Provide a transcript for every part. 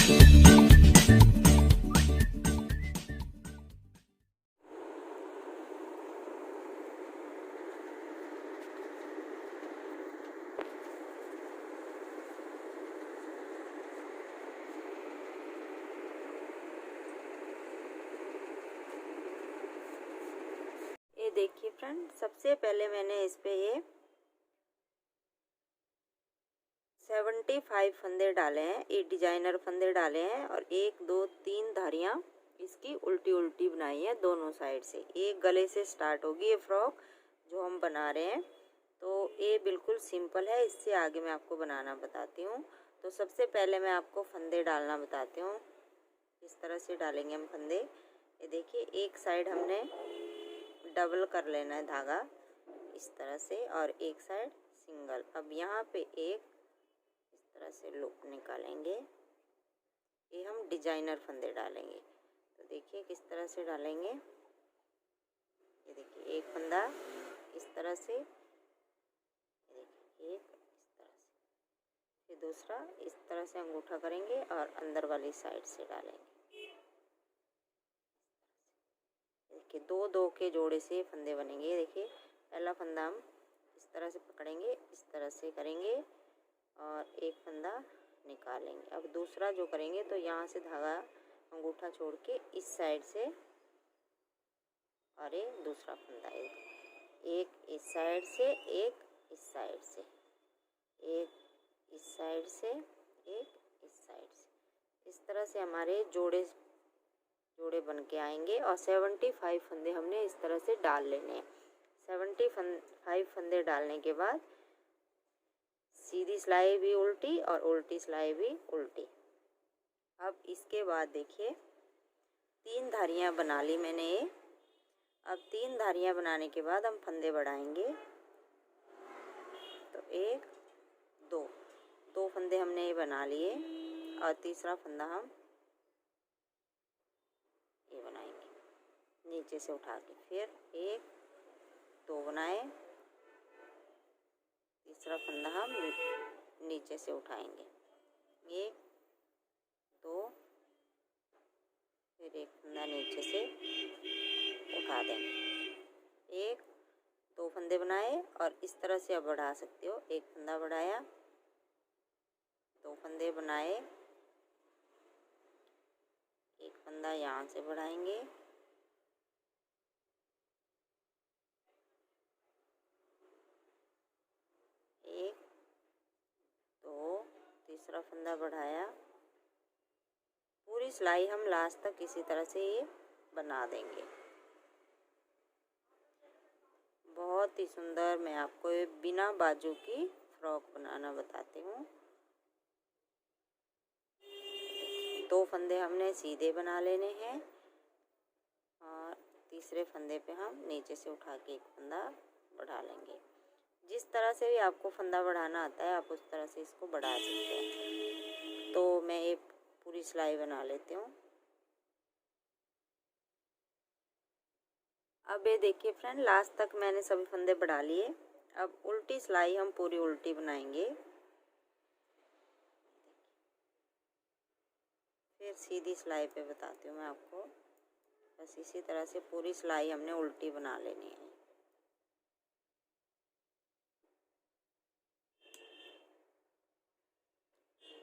ये देखिए फ्रेंड, सबसे पहले मैंने इस पे ये 75 फंदे डाले हैं, ये डिजाइनर फंदे डाले हैं और 1 2 3 धारियां इसकी उल्टी उल्टी बनाई है दोनों साइड से। एक गले से स्टार्ट होगी ये फ्रॉक जो हम बना रहे हैं। तो ये बिल्कुल सिंपल है, इससे आगे मैं आपको बनाना बताती हूँ। तो सबसे पहले मैं आपको फंदे डालना बताती हूँ, इस तरह से डालेंगे हम फंदे। ये देखिए, एक साइड हमने डबल कर लेना है धागा इस तरह से और एक साइड सिंगल। अब यहाँ पे एक इस तरह से लूप निकालेंगे, ये हम डिजाइनर फंदे डालेंगे। तो देखिए किस तरह से डालेंगे। ये देखिए, एक फंदा इस तरह से, ये देखिए एक इस तरह से, फिर दूसरा इस तरह से अंगूठा करेंगे और अंदर वाली साइड से डालेंगे। देखिए दो दो के जोड़े से फंदे बनेंगे। देखिए पहला फंदा हम इस तरह से पकड़ेंगे, इस तरह से करेंगे और एक फंदा निकालेंगे। अब दूसरा जो करेंगे तो यहाँ से धागा अंगूठा छोड़ के इस साइड से और एक दूसरा फंदा, एक इस साइड से, एक इस साइड से, एक इस साइड से, एक इस साइड से। इस तरह से हमारे जोड़े बन के आएंगे और 75 फंदे हमने इस तरह से डाल लेने हैं। 75 फंदे डालने के बाद सीधी सिलाई भी उल्टी और उल्टी सिलाई भी उल्टी। अब इसके बाद देखिए 3 धारियां बना ली मैंने ये। अब 3 धारियां बनाने के बाद हम फंदे बढ़ाएंगे। तो 1 2 फंदे हमने ये बना लिए और तीसरा फंदा हम ये बनाएंगे नीचे से उठा के। फिर 1 2 बनाए, तीसरा फंदा हम नीचे से उठाएंगे, 1 2, फिर एक फंदा नीचे से उठा देंगे। 1 2 फंदे बनाए और इस तरह से आप बढ़ा सकते हो। एक फंदा बढ़ाया, 2 फंदे बनाए, एक फंदा यहाँ से बढ़ाएंगे, एक 2, तीसरा फंदा बढ़ाया। पूरी सिलाई हम लास्ट तक इसी तरह से ये बना देंगे। बहुत ही सुंदर मैं आपको ये बिना बाजू की फ्रॉक बनाना बताती हूँ। 2 फंदे हमने सीधे बना लेने हैं और तीसरे फंदे पे हम नीचे से उठा के एक फंदा बढ़ा लेंगे। जिस तरह से भी आपको फंदा बढ़ाना आता है आप उस तरह से इसको बढ़ा सकते हैं। तो मैं ये पूरी सिलाई बना लेती हूँ। अब ये देखिए फ्रेंड, लास्ट तक मैंने सभी फंदे बढ़ा लिए। अब उल्टी सिलाई हम पूरी उल्टी बनाएंगे, फिर सीधी सिलाई पे बताती हूँ मैं आपको। बस इसी तरह से पूरी सिलाई हमने उल्टी बना लेनी है।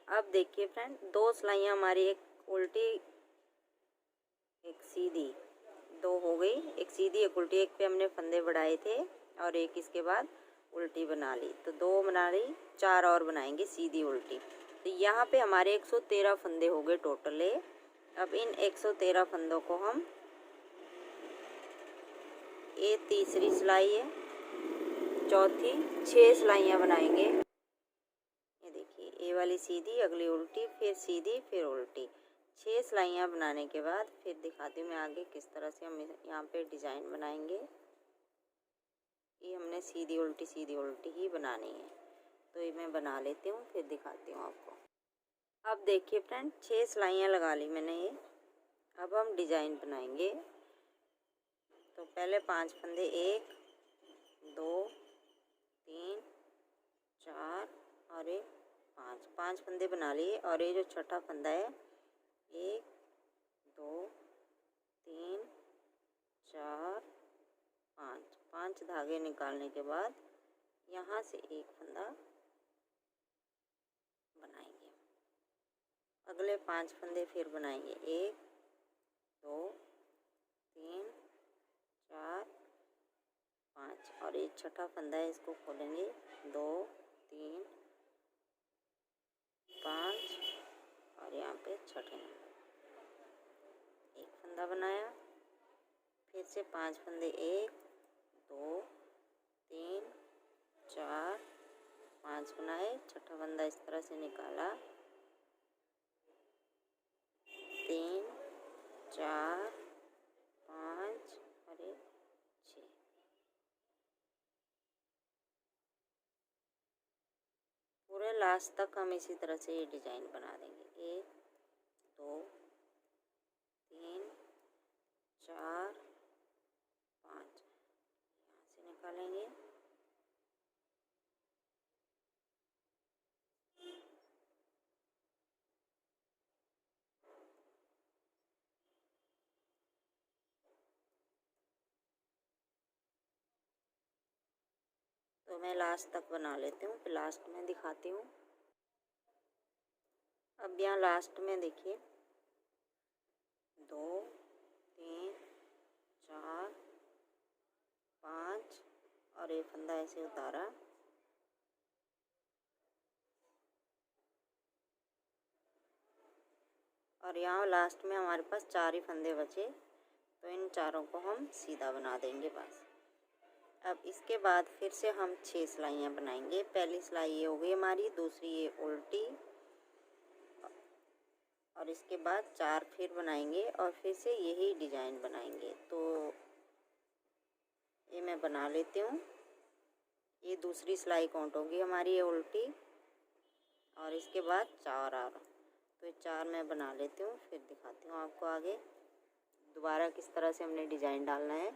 अब देखिए फ्रेंड, 2 सिलाइयाँ हमारी, एक उल्टी एक सीधी, 2 हो गई। एक सीधी एक उल्टी, एक पे हमने फंदे बढ़ाए थे और एक इसके बाद उल्टी बना ली। तो 2 बना ली, 4 और बनाएंगे सीधी उल्टी। तो यहाँ पे हमारे 113 फंदे हो गए टोटल। अब इन 113 फंदों को हम, ये तीसरी सिलाई है, चौथी, 6 सिलाइयाँ बनाएंगे। ये देखिए, ये वाली सीधी, अगली उल्टी, फिर सीधी, फिर उल्टी। 6 सिलाइयाँ बनाने के बाद फिर दिखाती हूँ मैं आगे किस तरह से हम यहाँ पे डिज़ाइन बनाएंगे। ये हमने सीधी उल्टी ही बनानी है। तो ये मैं बना लेती हूँ, फिर दिखाती हूँ आपको। अब देखिए फ्रेंड, 6 सिलाइयाँ लगा ली मैंने ये। अब हम डिज़ाइन बनाएंगे। तो पहले 5 फंदे, 1 2 3 4 और 1 5 फंदे बना लिए और ये जो छठा फंदा है 1 2 3 4 5 5 धागे निकालने के बाद यहाँ से एक फंदा बनाएंगे। अगले 5 फंदे फिर बनाएंगे 1 2 3 4 5 और एक छठा फंदा है, इसको खोलेंगे 2 3 5 और यहाँ पे छठे नंबर एक फंदा बनाया। फिर से 5 फंदे 1 2 3 4 5 बनाए, छठा फंदा इस तरह से निकाला 3 4 5 और 6। पूरे लास्ट तक हम इसी तरह से ये डिजाइन बना देंगे। 1 2 3 4 5 यहाँ से निकालेंगे तो मैं लास्ट तक बना लेती हूँ, फिर लास्ट में दिखाती हूँ। अब यहाँ लास्ट में देखिए 2 3 4 5 और एक फंदा ऐसे उतारा और यहाँ लास्ट में हमारे पास 4 ही फंदे बचे, तो इन चारों को हम सीधा बना देंगे बस। अब इसके बाद फिर से हम 6 सिलाइयाँ बनाएंगे। पहली सिलाई ये हो गई हमारी, दूसरी ये उल्टी और इसके बाद 4 फिर बनाएंगे और फिर से यही डिजाइन बनाएंगे। तो ये मैं बना लेती हूँ। ये दूसरी सिलाई काउंट होगी हमारी, ये उल्टी और इसके बाद 4 और तो 4 मैं बना लेती हूँ, फिर दिखाती हूँ आपको आगे दोबारा किस तरह से हमने डिजाइन डालना है।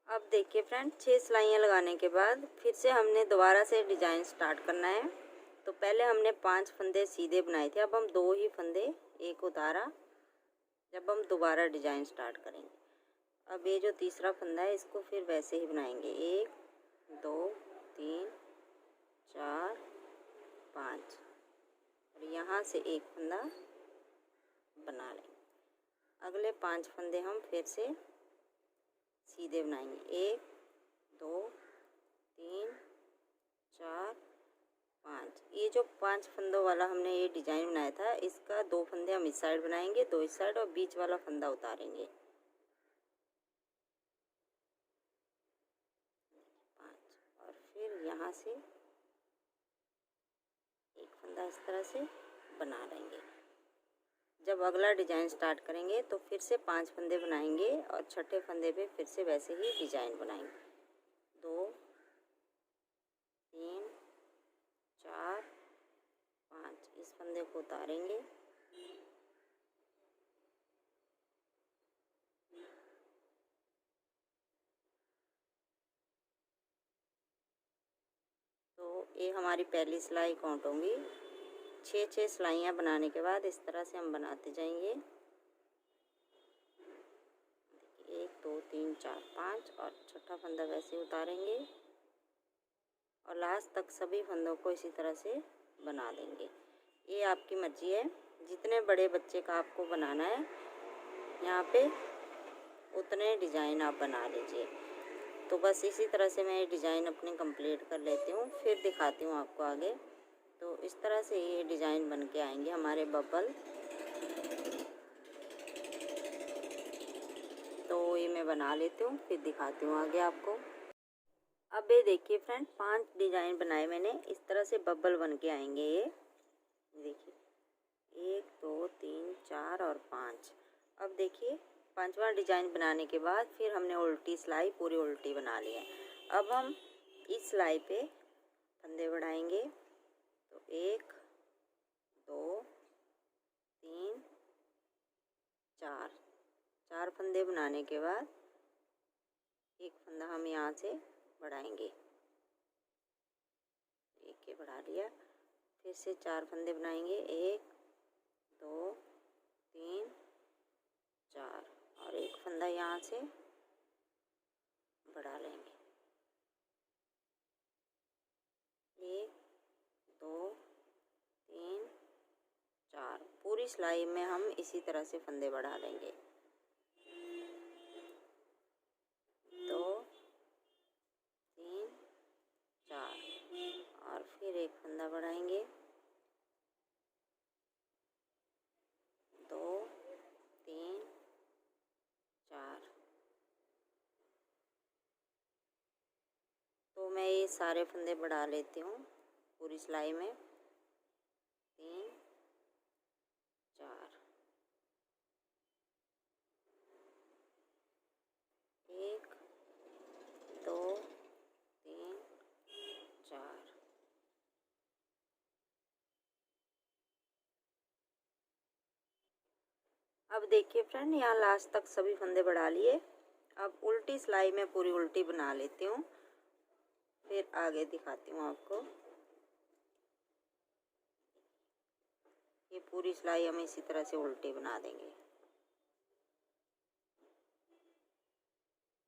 अब देखिए फ्रेंड, 6 सिलाइयाँ लगाने के बाद फिर से हमने दोबारा से डिजाइन स्टार्ट करना है। तो पहले हमने 5 फंदे सीधे बनाए थे, अब हम 2 ही फंदे एक उतारा जब हम दोबारा डिजाइन स्टार्ट करेंगे। अब ये जो तीसरा फंदा है इसको फिर वैसे ही बनाएंगे 1 2 3 4 5 और यहाँ से एक फंदा बना लेंगे। अगले 5 फंदे हम फिर से सीधे बनाएंगे 1 2 3 4 5। ये जो 5 फंदों वाला हमने ये डिजाइन बनाया था, इसका 2 फंदे हम इस साइड बनाएंगे, 2 इस साइड और बीच वाला फंदा उतारेंगे 5 और फिर यहाँ से एक फंदा इस तरह से बना लेंगे। जब अगला डिजाइन स्टार्ट करेंगे तो फिर से 5 फंदे बनाएंगे और छठे फंदे पे फिर से वैसे ही डिजाइन बनाएंगे 2 3 4 5। इस फंदे को उतारेंगे तो ये हमारी पहली सिलाई काउंट होंगी। 6 सिलाइयाँ बनाने के बाद इस तरह से हम बनाते जाएंगे। 1 2 3 4 5 और छठा फंदा वैसे उतारेंगे और लास्ट तक सभी फंदों को इसी तरह से बना देंगे। ये आपकी मर्जी है, जितने बड़े बच्चे का आपको बनाना है यहाँ पे उतने डिज़ाइन आप बना लीजिए। तो बस इसी तरह से मैं ये डिज़ाइन अपनी कंप्लीट कर लेती हूँ, फिर दिखाती हूँ आपको आगे। तो इस तरह से ये डिज़ाइन बन के आएंगे हमारे बबल। तो ये मैं बना लेती हूँ, फिर दिखाती हूँ आगे आपको। अब ये देखिए फ्रेंड, 5 डिज़ाइन बनाए मैंने, इस तरह से बबल बन के आएंगे ये देखिए 1 2 3 4 और 5। अब देखिए 5वां डिज़ाइन बनाने के बाद फिर हमने उल्टी सिलाई पूरी उल्टी बना ली है। अब हम इस सिलाई पे फंदे बढ़ाएंगे तो 1 2 3 4 फंदे बनाने के बाद एक फंदा हम यहाँ से बढ़ाएंगे, एक ये बढ़ा लिया। फिर से 4 फंदे बनाएंगे 1 2 यहाँ से बढ़ा लेंगे। 1 2 3 4। पूरी सिलाई में हम इसी तरह से फंदे बढ़ा लेंगे। 2 3 4 और फिर एक फंदा बढ़ाएंगे। 2 3 4। तो मैं ये सारे फंदे बढ़ा लेती हूँ पूरी सिलाई में। 3 4। 1 2 3 4। अब देखिए फ्रेंड, यहाँ लास्ट तक सभी फंदे बढ़ा लिए। अब उल्टी सिलाई में पूरी उल्टी बना लेती हूँ, फिर आगे दिखाती हूँ आपको। ये पूरी सिलाई हम इसी तरह से उल्टी बना देंगे।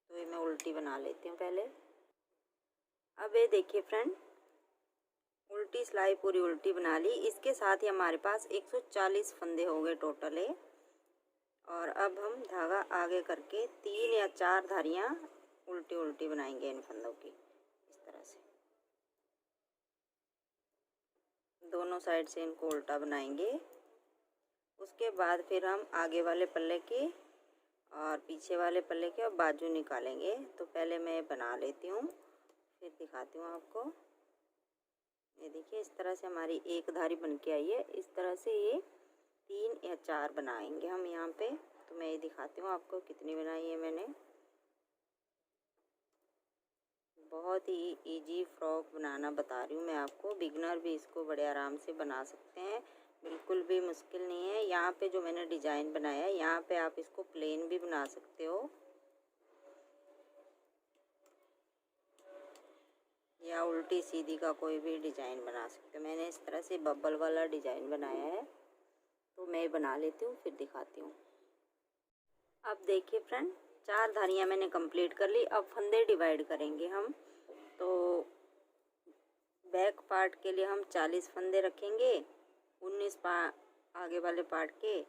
तो ये मैं उल्टी बना लेती हूँ पहले। अब ये देखिए फ्रेंड, उल्टी सिलाई पूरी उल्टी बना ली। इसके साथ ही हमारे पास 140 फंदे हो गए टोटल है। और अब हम धागा आगे करके 3 या 4 धारियाँ उल्टी उल्टी बनाएंगे इन फंदों की, इस तरह से दोनों साइड से इनको उल्टा बनाएंगे। उसके बाद फिर हम आगे वाले पल्ले के और पीछे वाले पल्ले के और बाजू निकालेंगे। तो पहले मैं बना लेती हूँ, फिर दिखाती हूँ आपको। ये देखिए, इस तरह से हमारी एक धारी बन के आई है। इस तरह से ये 3 या 4 बनाएंगे हम यहाँ पे। तो मैं ये दिखाती हूँ आपको कितनी बनाई है मैंने। बहुत ही इजी फ्रॉक बनाना बता रही हूँ मैं आपको। बिगनर भी इसको बड़े आराम से बना सकते हैं, बिल्कुल भी मुश्किल नहीं है। यहाँ पे जो मैंने डिजाइन बनाया है, यहाँ पे आप इसको प्लेन भी बना सकते हो या उल्टी सीधी का कोई भी डिजाइन बना सकते हो। मैंने इस तरह से बबल वाला डिजाइन बनाया है, तो मैं बना लेती हूँ फिर दिखाती हूँ। अब देखिए फ्रेंड, 4 धारियाँ मैंने कंप्लीट कर ली। अब फंदे डिवाइड करेंगे हम। तो बैक पार्ट के लिए हम 40 फंदे रखेंगे। 19 आगे वाले पार्ट के,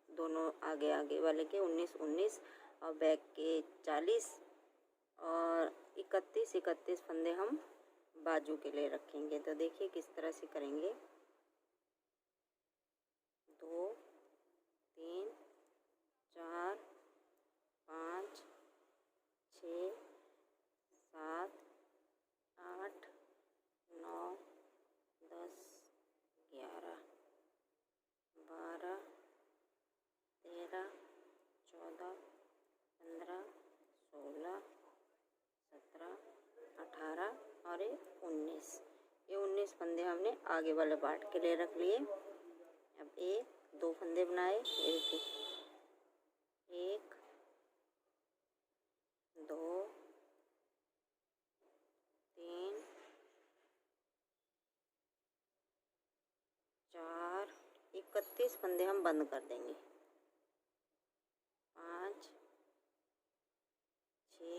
दोनों आगे आगे वाले के 19 और बैक के 40 और 31 फंदे हम बाजू के लिए रखेंगे। तो देखिए किस तरह से करेंगे। 2 3 4 5 6 7 8 9 10 11 12 13 14 15 16 17 18 और ये 19। ये 19 फंदे हमने आगे वाले पार्ट के लिए रख लिए। अब 1 2 फंदे बनाए। 1 2 3 4 31 फंदे हम बंद कर देंगे। 5 6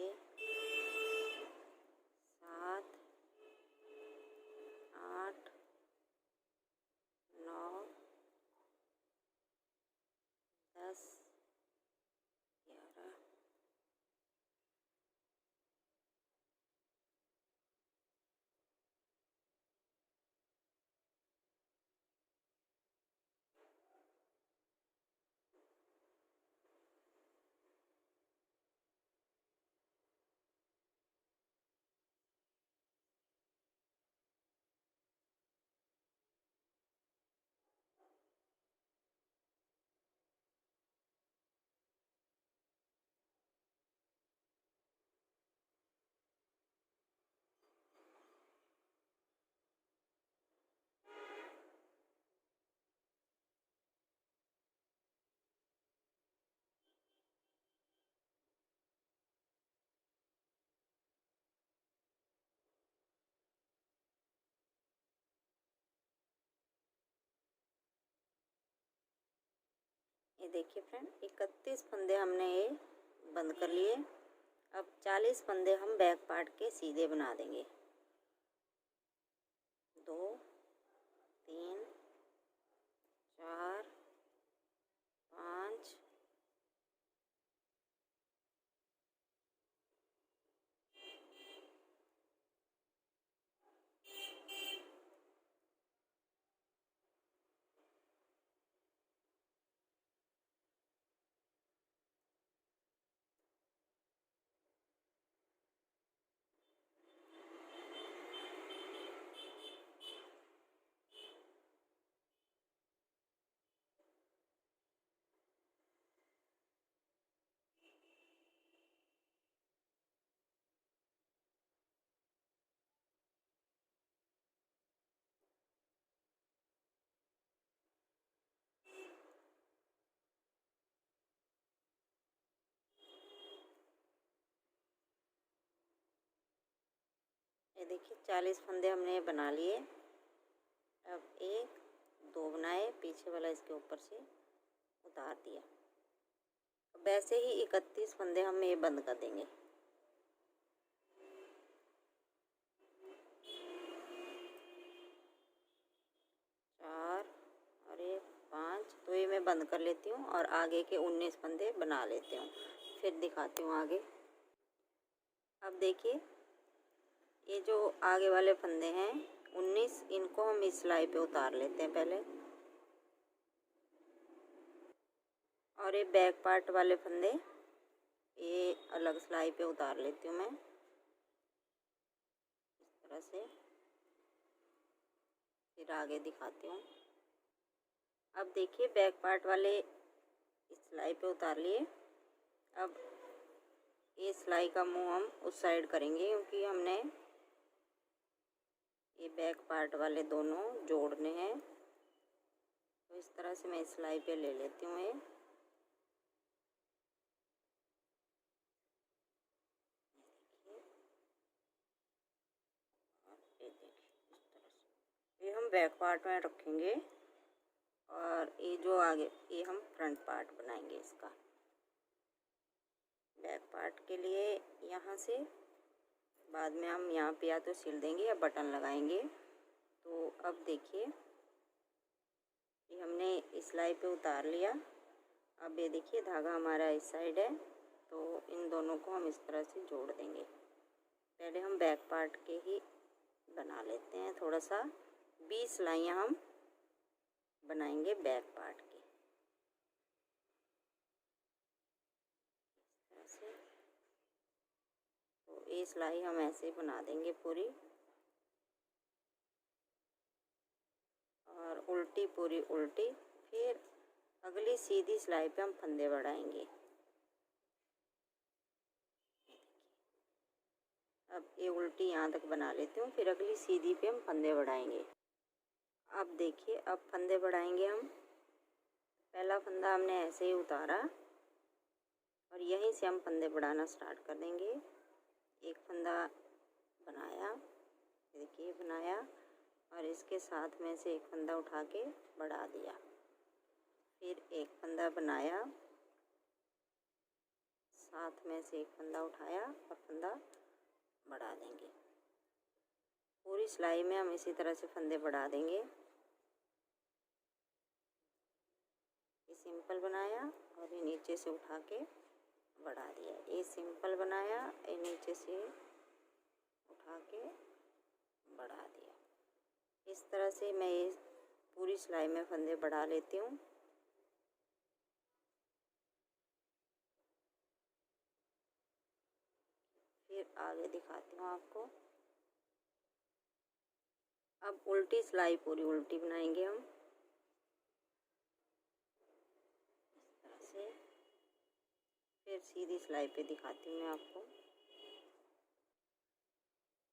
7 8 9 10 11 ये देखिए फ्रेंड, 31 फंदे हमने ये बंद कर लिए। अब 40 फंदे हम बैक पार्ट के सीधे बना देंगे। 2 3 4 5 ये देखिए 40 फंदे हमने बना लिए। अब 1 2 बनाए, पीछे वाला इसके ऊपर से उतार दिया। वैसे ही 31 फंदे हम ये बंद कर देंगे। 4 और 1 5, तो ये मैं बंद कर लेती हूँ और आगे के 19 फंदे बना लेती हूँ, फिर दिखाती हूँ आगे। अब देखिए ये जो आगे वाले फंदे हैं 19, इनको हम इस सिलाई पे उतार लेते हैं पहले। और ये बैक पार्ट वाले फंदे ये अलग सिलाई पे उतार लेती हूँ मैं इस तरह से, फिर आगे दिखाती हूँ। अब देखिए बैक पार्ट वाले इस सिलाई पे उतार लिए। अब ये सिलाई का मुंह हम उस साइड करेंगे क्योंकि हमने ये बैक पार्ट वाले दोनों जोड़ने हैं। तो इस तरह से मैं इस सिलाई पे ले लेती हूँ ये। ये देखिए इस तरह से ये हम बैक पार्ट में रखेंगे और ये जो आगे ये हम फ्रंट पार्ट बनाएंगे इसका। बैक पार्ट के लिए यहाँ से बाद में हम यहाँ पे या तो सिल देंगे या बटन लगाएंगे। तो अब देखिए ये हमने इस सिलाई पे उतार लिया। अब ये देखिए धागा हमारा इस साइड है, तो इन दोनों को हम इस तरह से जोड़ देंगे। पहले हम बैक पार्ट के ही बना लेते हैं, थोड़ा सा 20 सिलाइयाँ हम बनाएंगे बैक पार्ट की इस तरह से। तो ये सिलाई हम ऐसे बना देंगे पूरी, और उल्टी पूरी उल्टी। फिर अगली सीधी सिलाई पे हम फंदे बढ़ाएंगे। अब ये उल्टी यहाँ तक बना लेती हूँ, फिर अगली सीधी पे हम फंदे बढ़ाएंगे। अब देखिए अब फंदे बढ़ाएंगे हम। पहला फंदा हमने ऐसे ही उतारा और यहीं से हम फंदे बढ़ाना स्टार्ट कर देंगे। एक फंदा बनाया, देखिए बनाया, और इसके साथ में से एक फंदा उठा के बढ़ा दिया। फिर एक फंदा बनाया, साथ में से एक फंदा उठाया और फंदा बढ़ा देंगे। पूरी सिलाई में हम इसी तरह से फंदे बढ़ा देंगे। ये सिंपल बनाया और ये नीचे से उठा के बढ़ा दिया। ये सिंपल बनाया, ये नीचे से उठा के बढ़ा दिया। इस तरह से मैं ये पूरी सिलाई में फंदे बढ़ा लेती हूँ। फिर आगे दिखाती हूँ आपको। अब उल्टी सिलाई पूरी उल्टी बनाएंगे हम इस तरह से। फिर सीधी सिलाई पे दिखाती हूँ मैं आपको।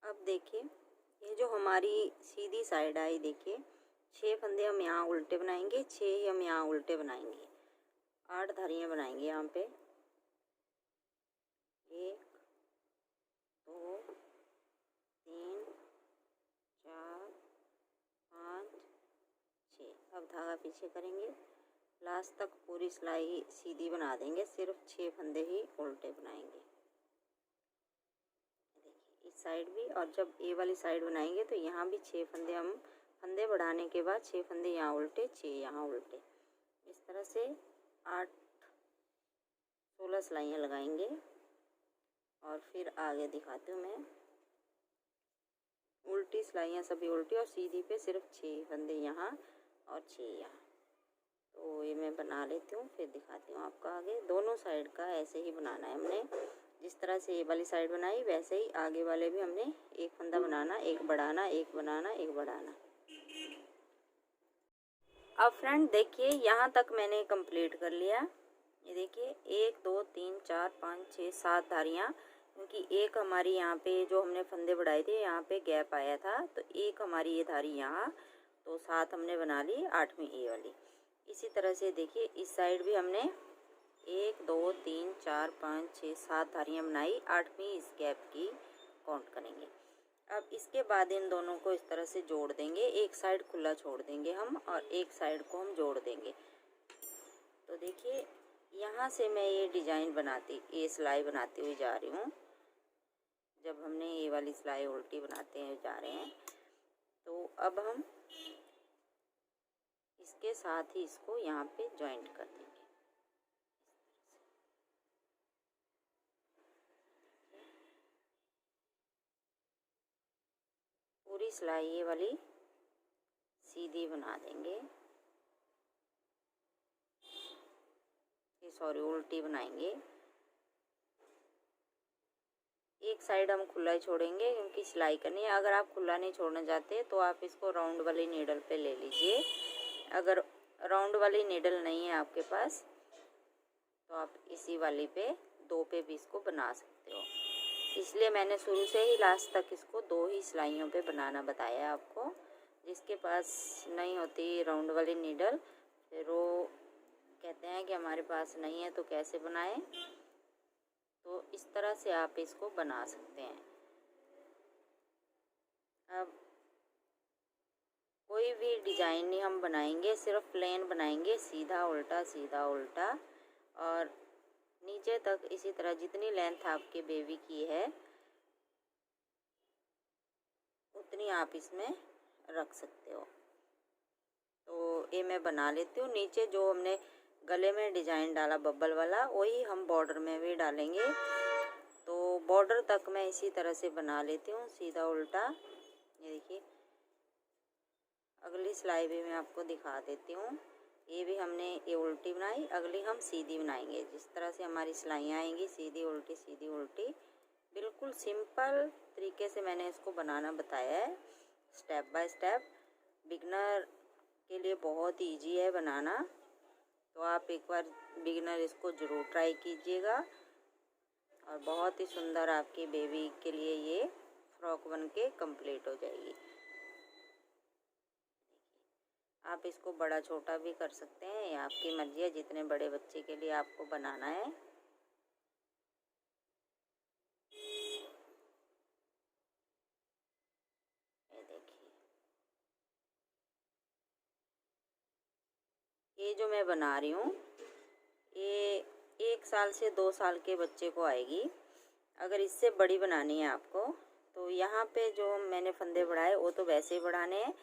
अब देखिए ये जो हमारी सीधी साइड आई, देखिए 6 फंदे हम यहाँ उल्टे बनाएंगे, 6 ही हम यहाँ उल्टे बनाएंगे। 8 धारियाँ बनाएंगे यहाँ पे। 1 2 3 4 5 6। अब धागा पीछे करेंगे, लास्ट तक पूरी सिलाई सीधी बना देंगे, सिर्फ 6 फंदे ही उल्टे बनाएंगे। देखिए इस साइड भी, और जब ए वाली साइड बनाएंगे तो यहाँ भी 6 फंदे, हम फंदे बढ़ाने के बाद 6 फंदे यहाँ उल्टे, 6 यहाँ उल्टे, इस तरह से 16 सिलाइयाँ लगाएंगे। और फिर आगे दिखाती हूँ मैं। उल्टी सिलाइयाँ सभी उल्टी, और सीधी पे सिर्फ 6 फंदे यहाँ और 6 यहाँ। तो ये मैं बना लेती हूँ, फिर दिखाती हूँ आपको आगे। दोनों साइड का ऐसे ही बनाना है हमने, जिस तरह से ये वाली साइड बनाई वैसे ही आगे वाले भी हमने एक फंदा बनाना, एक बढ़ाना, एक बनाना, एक बढ़ाना। अब फ्रेंड देखिए यहाँ तक मैंने कंप्लीट कर लिया। ये देखिए 1 2 3 4 5 6 7 धारियाँ, क्योंकि एक हमारी यहाँ पे जो हमने फंदे बढ़ाए थे यहाँ पे गैप आया था, तो एक हमारी ये धारी यहाँ, तो 7 हमने बना ली, 8वीं ये वाली। इसी तरह से देखिए इस साइड भी हमने 1 2 3 4 5 6 7 धारियाँ बनाई, 8वीं इस गैप की काउंट करेंगे। अब इसके बाद इन दोनों को इस तरह से जोड़ देंगे, एक साइड खुला छोड़ देंगे हम और एक साइड को हम जोड़ देंगे। तो देखिए यहाँ से मैं ये डिजाइन बनाती, ये सिलाई बनाती हुई जा रही हूँ। जब हमने ये वाली सिलाई उल्टी बनाते हैं जा रहे हैं, तो अब हम इसके साथ ही इसको यहाँ पे जॉइंट कर देंगे। पूरी सिलाई ये वाली सीधी बना देंगे, सॉरी उल्टी बनाएंगे। एक साइड हम खुला ही छोड़ेंगे क्योंकि सिलाई करनी है। अगर आप खुला नहीं छोड़ना चाहते तो आप इसको राउंड वाली नीडल पे ले लीजिए। अगर राउंड वाली नीडल नहीं है आपके पास तो आप इसी वाली पे 2 पे भी इसको बना सकते हो। इसलिए मैंने शुरू से ही लास्ट तक इसको 2 ही सिलाइयों पे बनाना बताया आपको। जिसके पास नहीं होती राउंड वाली नीडल, फिर वो कहते हैं कि हमारे पास नहीं है तो कैसे बनाएं। तो इस तरह से आप इसको बना सकते हैं। अब कोई भी डिजाइन नहीं हम बनाएंगे, सिर्फ प्लेन बनाएंगे, सीधा उल्टा सीधा उल्टा, और नीचे तक इसी तरह जितनी लेंथ आपके बेबी की है उतनी आप इसमें रख सकते हो। तो ये मैं बना लेती हूँ। नीचे जो हमने गले में डिजाइन डाला बब्बल वाला, वही हम बॉर्डर में भी डालेंगे। तो बॉर्डर तक मैं इसी तरह से बना लेती हूँ, सीधा उल्टा। ये देखिए अगली सिलाई भी मैं आपको दिखा देती हूँ। ये भी हमने ये उल्टी बनाई, अगली हम सीधी बनाएंगे। जिस तरह से हमारी सिलाइयाँ आएंगी सीधी उल्टी, बिल्कुल सिंपल तरीके से मैंने इसको बनाना बताया है, स्टेप बाय स्टेप। बिगनर के लिए बहुत इजी है बनाना, तो आप एक बार बिगनर इसको ज़रूर ट्राई कीजिएगा और बहुत ही सुंदर आपकी बेबी के लिए ये फ्रॉक बन के कंप्लीट हो जाएगी। आप इसको बड़ा छोटा भी कर सकते हैं, ये आपकी मर्जी है जितने बड़े बच्चे के लिए आपको बनाना है। ये देखिए ये जो मैं बना रही हूँ ये 1 साल से 2 साल के बच्चे को आएगी। अगर इससे बड़ी बनानी है आपको तो यहाँ पे जो मैंने फंदे बढ़ाए वो तो वैसे ही बढ़ाने हैं।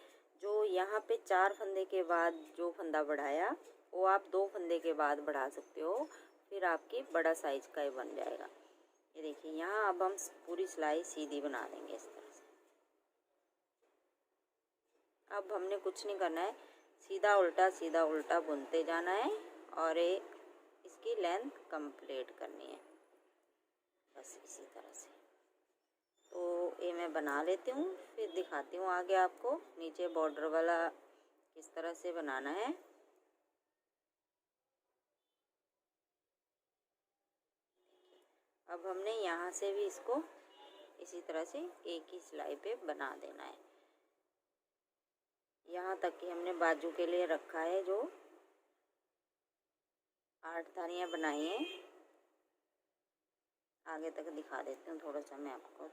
जो यहाँ पे 4 फंदे के बाद जो फंदा बढ़ाया वो आप 2 फंदे के बाद बढ़ा सकते हो, फिर आपकी बड़ा साइज का ही बन जाएगा। ये देखिए यहाँ अब हम पूरी सिलाई सीधी बना देंगे इस तरह से। अब हमने कुछ नहीं करना है, सीधा उल्टा बुनते जाना है और इसकी लेंथ कंप्लीट करनी है, बस इसी तरह से। तो ये मैं बना लेती हूँ, फिर दिखाती हूँ आगे आपको नीचे बॉर्डर वाला किस तरह से बनाना है। अब हमने यहाँ से भी इसको इसी तरह से एक ही सिलाई पे बना देना है। यहाँ तक कि हमने बाजू के लिए रखा है, जो 8 धारियाँ बनाई हैं। आगे तक दिखा देती हूँ थोड़ा सा मैं आपको।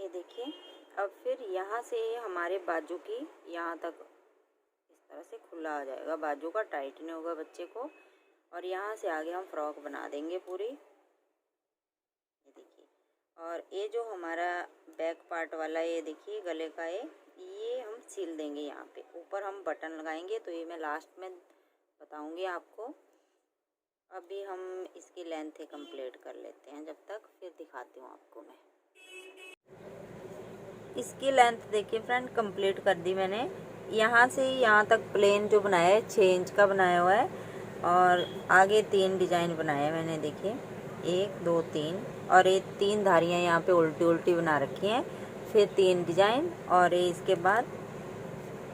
ये देखिए, अब फिर यहाँ से हमारे बाजू की यहाँ तक इस तरह से खुला आ जाएगा, बाजू का टाइट नहीं होगा बच्चे को। और यहाँ से आगे हम फ्रॉक बना देंगे पूरी। ये देखिए, और ये जो हमारा बैक पार्ट वाला, ये देखिए गले का, ये हम सिल देंगे। यहाँ पे ऊपर हम बटन लगाएंगे, तो ये मैं लास्ट में बताऊंगी आपको। अभी हम इसकी लेंथ ही कंप्लीट कर लेते हैं, जब तक फिर दिखाती हूँ आपको मैं। इसकी लेंथ देखिए फ्रेंड, कंप्लीट कर दी मैंने। यहाँ से यहाँ तक प्लेन जो बनाया है 6 इंच का बनाया हुआ है, और आगे 3 डिजाइन बनाए हैं मैंने। देखिए 1 2 3, और ये 3 धारियाँ यहाँ पे उल्टी उल्टी बना रखी हैं, फिर 3 डिजाइन, और ये इसके बाद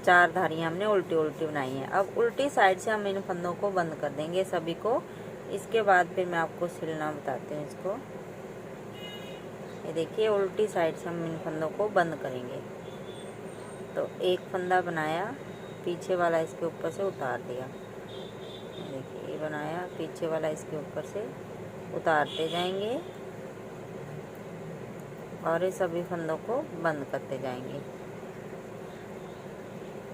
4 धारियाँ हमने उल्टी उल्टी बनाई हैं। अब उल्टी साइड से हम इन फंदों को बंद कर देंगे सभी को। इसके बाद फिर मैं आपको सिलना बताती हूँ इसको। ये देखिए, उल्टी साइड से हम इन फंदों को बंद करेंगे। तो एक फंदा बनाया, पीछे वाला इसके ऊपर से उतार दिया। देखिए, ये बनाया, पीछे वाला इसके ऊपर से उतारते जाएंगे, और ये सभी फंदों को बंद करते जाएंगे,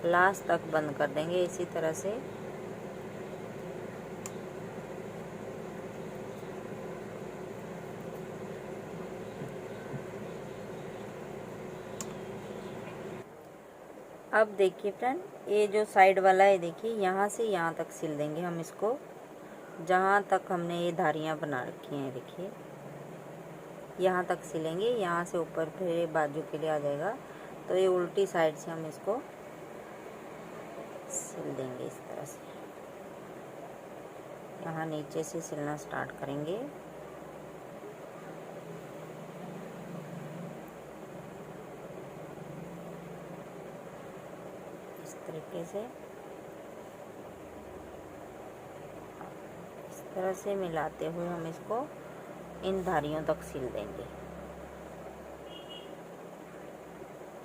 लास्ट तक बंद कर देंगे इसी तरह से। अब देखिए फ्रेंड, ये जो साइड वाला है, देखिए यहाँ से यहाँ तक सिल देंगे हम इसको, जहाँ तक हमने ये धारियाँ बना रखी हैं। देखिए यहाँ तक सिलेंगे, यहाँ से ऊपर फिर बाजू के लिए आ जाएगा। तो ये उल्टी साइड से हम इसको सिल देंगे इस तरह से। यहाँ नीचे से सिलना स्टार्ट करेंगे। इस तरीके से, इस तरह से मिलाते हुए हम इसको इन धारियों तक सिल देंगे।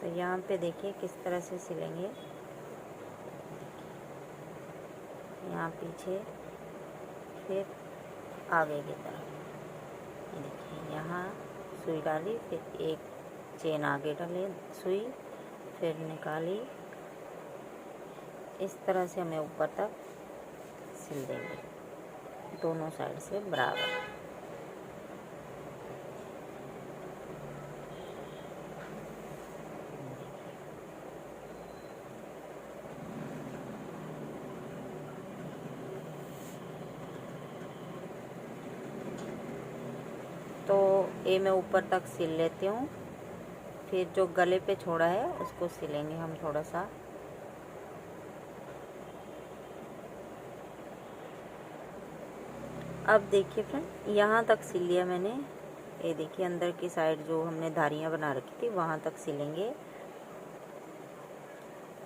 तो यहाँ पे देखिए किस तरह से सिलेंगे। यहाँ पीछे, फिर आगे की तरफ। देखिए, यहाँ सुई डाली, फिर एक चेन आगे डाले, सुई फिर निकाली। इस तरह से हमें ऊपर तक सिल देंगे, दोनों साइड से बराबर। तो ये मैं ऊपर तक सिल लेती हूँ, फिर जो गले पे छोड़ा है उसको सिलेंगे हम थोड़ा सा। अब देखिए फ्रेंड, यहाँ तक सिल लिया मैंने। ये देखिए, अंदर की साइड जो हमने धारियाँ बना रखी थी वहाँ तक सिलेंगे।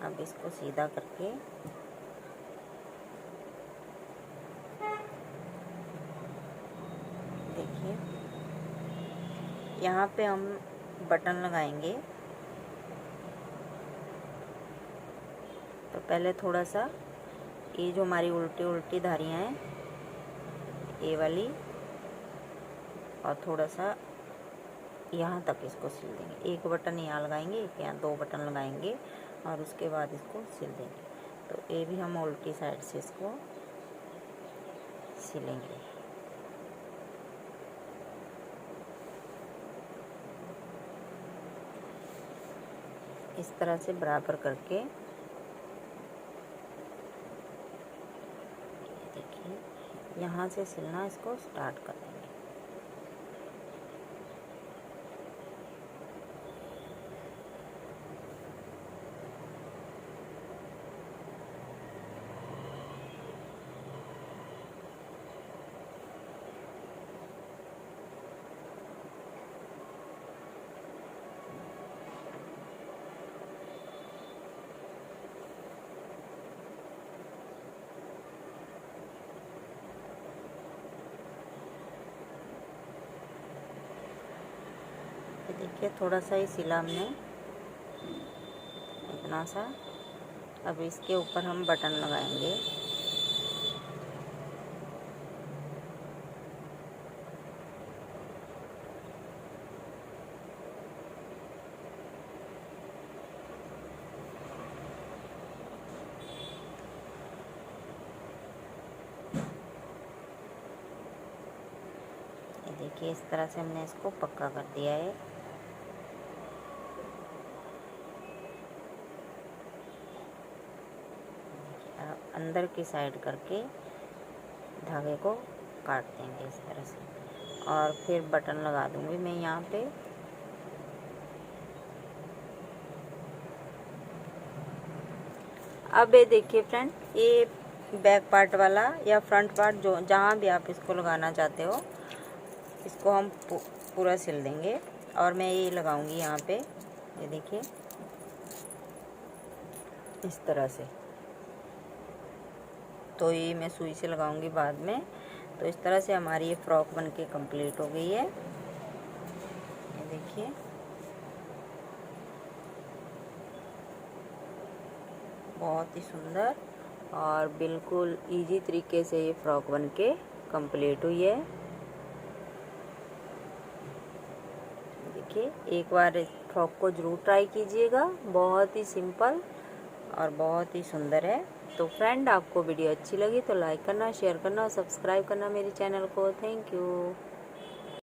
अब इसको सीधा करके देखिए, यहाँ पे हम बटन लगाएंगे। तो पहले थोड़ा सा ये जो हमारी उल्टी उल्टी धारियाँ हैं, ये वाली, और थोड़ा सा यहाँ तक इसको सिल देंगे। एक बटन यहाँ लगाएंगे, एक यहाँ, 2 बटन लगाएंगे, और उसके बाद इसको सिल देंगे। तो ये भी हम उल्टी साइड से इसको सिलेंगे। इस तरह से बराबर करके देखिए, यहाँ से सिलना इसको स्टार्ट कर देंगे। देखिए, थोड़ा सा ही सिला हमने, इतना सा। अब इसके ऊपर हम बटन लगाएंगे। ये देखिए इस तरह से हमने इसको पक्का कर दिया है। अब अंदर की साइड करके धागे को काट देंगे इस तरह से, और फिर बटन लगा दूंगी मैं यहाँ पे। अब ये देखिए फ्रेंड, ये बैक पार्ट वाला या फ्रंट पार्ट जो जहाँ भी आप इसको लगाना चाहते हो, इसको हम पूरा सिल देंगे। और मैं ये लगाऊंगी यहाँ पे, ये देखिए इस तरह से। तो ये मैं सुई से लगाऊंगी बाद में। तो इस तरह से हमारी ये फ्रॉक बनके कंप्लीट हो गई है। ये देखिए बहुत ही सुंदर और बिल्कुल इजी तरीके से ये फ्रॉक बनके कंप्लीट हुई है। देखिए एक बार इस फ्रॉक को ज़रूर ट्राई कीजिएगा, बहुत ही सिंपल और बहुत ही सुंदर है। तो फ्रेंड, आपको वीडियो अच्छी लगी तो लाइक करना, शेयर करना और सब्सक्राइब करना मेरे चैनल को। Thank you.